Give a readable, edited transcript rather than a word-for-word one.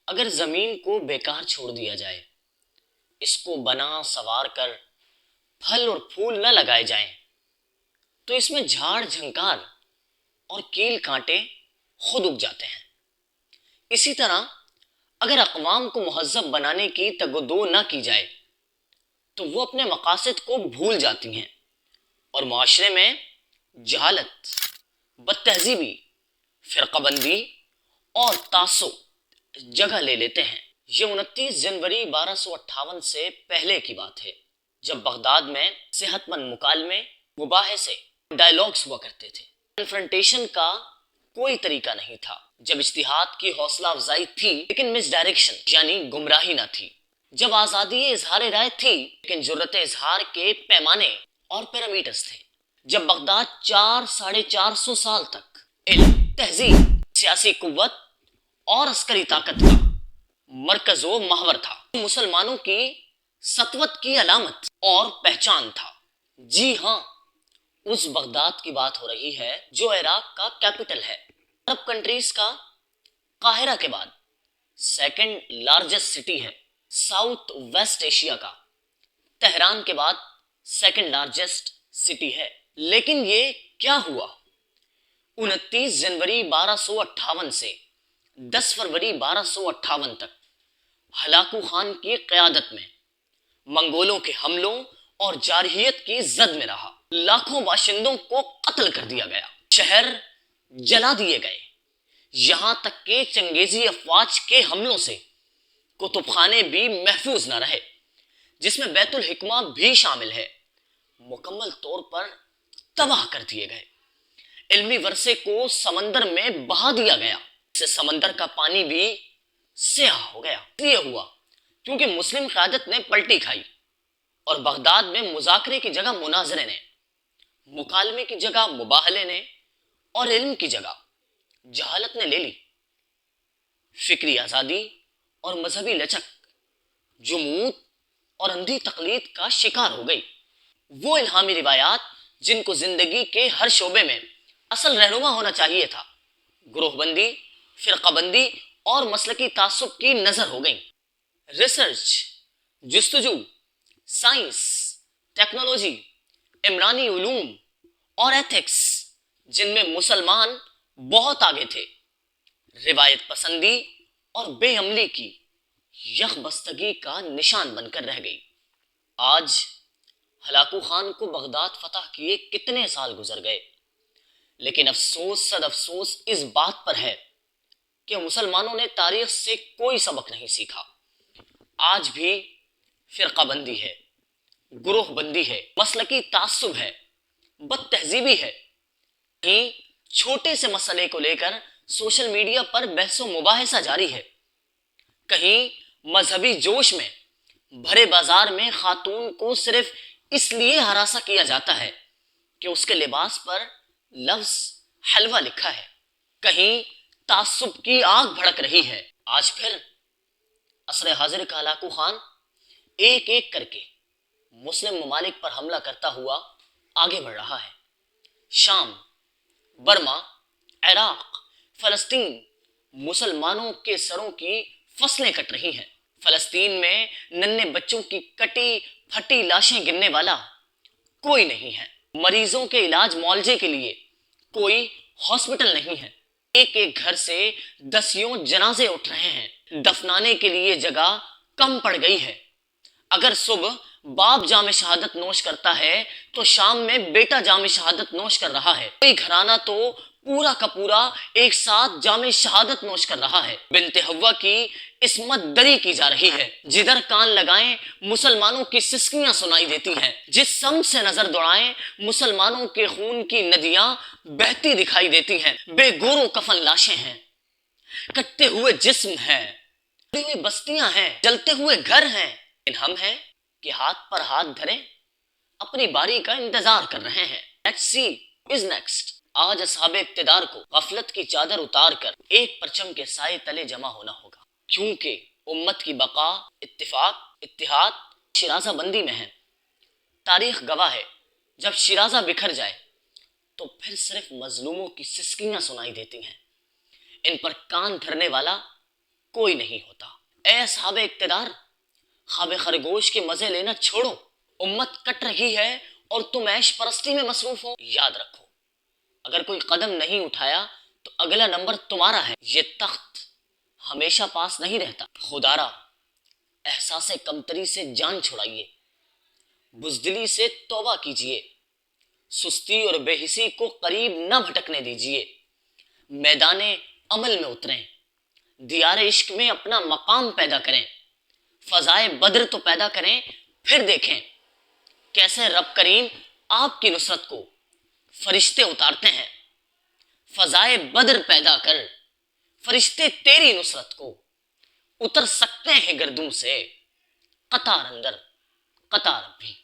اگر زمین کو بیکار چھوڑ دیا جائے، اس کو بنا سوار کر پھل اور پھول نہ لگائے جائیں، تو اس میں جھاڑ جھنکار اور کیل کانٹے خود اگ جاتے ہیں۔ اسی طرح اگر اقوام کو مہذب بنانے کی تگ و دو نہ کی جائے تو وہ اپنے مقاصد کو بھول جاتی ہیں اور معاشرے میں جہالت، بد تہذیبی، فرقہ بندی اور تعصب جگہ لے لیتے ہیں۔ یہ 29 جنوری 1258 سے پہلے کی بات ہے، جب بغداد میں صحت مند مکالمے، مباحثے، ڈائیلاگز ہوا کرتے تھے۔ کنفرنٹیشن کا کوئی طریقہ نہیں تھا۔ جب اجتہاد کی حوصلہ افزائی تھی لیکن مس ڈائریکشن یعنی گمراہی نہ تھی۔ جب آزادی اظہار رائے تھی لیکن جرأت اظہار کے پیمانے اور پیرامیٹرز تھے۔ جب بغداد 400-450 سال تک علم، تہذیب، سیاسی قوت اور عسکری طاقت کا مرکز و محور تھا، مسلمانوں کی سطوت کی علامت اور پہچان تھا۔ جی ہاں، اس بغداد کی بات ہو رہی ہے جو عراق کا کیپٹل ہے، عرب کنٹریز کا قاہرہ کے بعد سیکنڈ لارجسٹ سٹی ہے، ساؤتھ ویسٹ ایشیا کا تہران کے بعد سیکنڈ لارجسٹ سٹی ہے۔ لیکن یہ کیا ہوا؟ 29 جنوری 1258 سے 10 فروری 1258 تک ہلاکو خان کی قیادت میں منگولوں کے حملوں اور جارحیت کی زد میں رہا۔ لاکھوں باشندوں کو قتل کر دیا گیا، شہر جلا دیے گئے، یہاں تک کہ چنگیزی افواج کے حملوں سے کتب خانے بھی محفوظ نہ رہے، جس میں بیت الحکمہ بھی شامل ہے، مکمل طور پر تباہ کر دیے گئے۔ علمی ورثے کو سمندر میں بہا دیا گیا، اس سے سمندر کا پانی بھی سیاہ ہو گیا۔ یہ ہوا کیونکہ مسلم قیادت نے پلٹی کھائی اور بغداد میں مذاکرے کی جگہ مناظرے نے، مکالمے کی جگہ مباہلے نے اور علم کی جگہ جہالت نے لے لی۔ فکری آزادی اور مذہبی لچک جمود اور اندھی تقلید کا شکار ہو گئی۔ وہ الہامی روایات جن کو زندگی کے ہر شعبے میں اصل رہنما ہونا چاہیے تھا، گروہ بندی، فرقہ بندی اور مسلکی تعصب کی نظر ہو گئیں۔ ریسرچ، جستجو، سائنس، ٹیکنالوجی، عمرانی علوم اور ایتھکس جن میں مسلمان بہت آگے تھے، روایت پسندی اور بے عملی کی یک بستگی کا نشان بن کر رہ گئی۔ آج ہلاکو خان کو بغداد فتح کیے کتنے سال گزر گئے، لیکن افسوس صد افسوس اس بات پر ہے کہ مسلمانوں نے تاریخ سے کوئی سبق نہیں سیکھا۔ آج بھی فرقہ بندی ہے، گروہ بندی ہے، مسلکی تعصب ہے، بد تہذیبی ہے۔ کہیں چھوٹے سے مسئلے کو لے کر سوشل میڈیا پر بحث و مباحثہ جاری ہے، کہیں مذہبی جوش میں بھرے بازار میں خاتون کو صرف اس لیے ہراساں کیا جاتا ہے کہ اس کے لباس پر لفظ حلوہ لکھا ہے، کہیں تعصب کی آگ بھڑک رہی ہے۔ آج پھر عصر حاضر کا ہلاکو خان ایک ایک کر کے مسلم ممالک پر حملہ کرتا ہوا آگے بڑھ رہا ہے۔ شام، برما، عراق، فلسطین، مسلمانوں کے سروں کی فصلیں کٹ رہی ہیں۔ فلسطین میں ننھے بچوں کی کٹی پھٹی لاشیں گننے والا کوئی نہیں ہے، مریضوں کے علاج معالجے کے لیے کوئی ہاسپٹل نہیں ہے، ایک ایک گھر سے دسیوں جنازے اٹھ رہے ہیں، دفنانے کے لیے جگہ کم پڑ گئی ہے۔ اگر صبح باپ جام شہادت نوش کرتا ہے تو شام میں بیٹا جام شہادت نوش کر رہا ہے، کوئی گھرانہ تو پورا کا پورا ایک ساتھ جام شہادت نوش کر رہا ہے۔ بنت حوا کی عصمت دری کی جا رہی ہے، جدھر کان لگائیں مسلمانوں کی سسکیاں سنائی دیتی ہیں، جس سمت سے نظر دوڑائیں مسلمانوں کے خون کی ندیاں بہتی دکھائی دیتی ہیں۔ بے گور و کفن لاشیں ہیں، کٹتے ہوئے جسم ہیں، ٹوٹی ہوئی بستیاں ہیں، جلتے ہوئے گھر ہیں، لیکن ہم ہیں کہ ہاتھ پر ہاتھ دھرے اپنی باری کا انتظار کر رہے ہیں۔ Let's see is next۔ آج اصحاب اقتدار کو غفلت کی چادر اتار کر ایک پرچم کے سائے تلے جمع ہونا ہوگا، کیونکہ امت کی بقا اتفاق، اتحاد، شیرازہ بندی میں ہے۔ تاریخ گواہ ہے، جب شیرازہ بکھر جائے تو پھر صرف مظلوموں کی سسکیاں سنائی دیتی ہیں، ان پر کان دھرنے والا کوئی نہیں ہوتا۔ اے اصحاب اقتدار، خواب خرگوش کے مزے لینا چھوڑو، امت کٹ رہی ہے اور تم عیش پرستی میں مصروف ہو۔ یاد رکھو، اگر کوئی قدم نہیں اٹھایا تو اگلا نمبر تمہارا ہے۔ یہ تخت ہمیشہ پاس نہیں رہتا۔ خدارا، احساس کمتری سے جان چھڑائیے، بزدلی سے توبہ کیجیے، سستی اور بے حسی کو قریب نہ بھٹکنے دیجیے، میدان عمل میں اتریں، دیار عشق میں اپنا مقام پیدا کریں، فضائے بدر تو پیدا کریں، پھر دیکھیں کیسے رب کریم آپ کی نصرت کو فرشتے اتارتے ہیں۔ فضائے بدر پیدا کر، فرشتے تیری نصرت کو اتر سکتے ہیں گردوں سے، قطار اندر قطار بھی۔